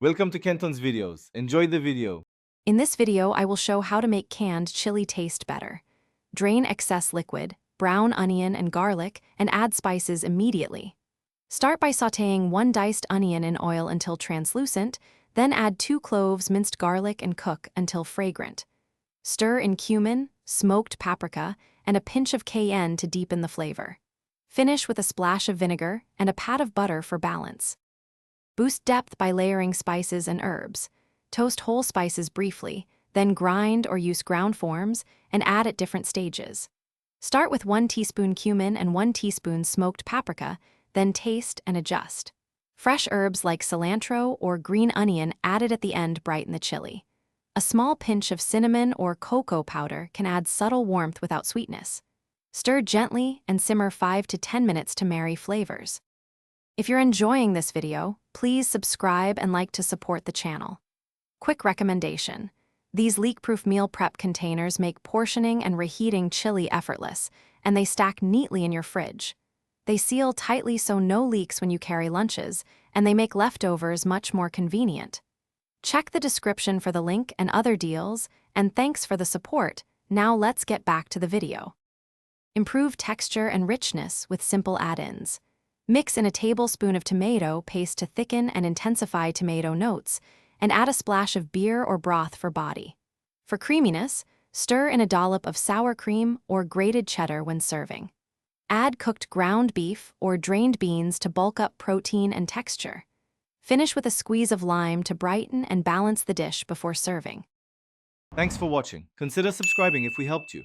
Welcome to Kenton's videos. Enjoy the video. In this video, I will show how to make canned chili taste better. Drain excess liquid, brown onion and garlic, and add spices immediately. Start by sautéing 1 diced onion in oil until translucent, then add 2 cloves minced garlic and cook until fragrant. Stir in cumin, smoked paprika, and a pinch of cayenne to deepen the flavor. Finish with a splash of vinegar and a pat of butter for balance. Boost depth by layering spices and herbs. Toast whole spices briefly, then grind or use ground forms and add at different stages. Start with 1 teaspoon cumin and 1 teaspoon smoked paprika, then taste and adjust. Fresh herbs like cilantro or green onion added at the end brighten the chili. A small pinch of cinnamon or cocoa powder can add subtle warmth without sweetness. Stir gently and simmer 5 to 10 minutes to marry flavors. If you're enjoying this video, please subscribe and like to support the channel. Quick recommendation. These leak-proof meal prep containers make portioning and reheating chili effortless, and they stack neatly in your fridge. They seal tightly so no leaks when you carry lunches, and they make leftovers much more convenient. Check the description for the link and other deals, and thanks for the support. Now let's get back to the video. Improve texture and richness with simple add-ins. Mix in a tablespoon of tomato paste to thicken and intensify tomato notes, and add a splash of beer or broth for body. For creaminess, stir in a dollop of sour cream or grated cheddar when serving. Add cooked ground beef or drained beans to bulk up protein and texture. Finish with a squeeze of lime to brighten and balance the dish before serving. Thanks for watching. Consider subscribing if we helped you.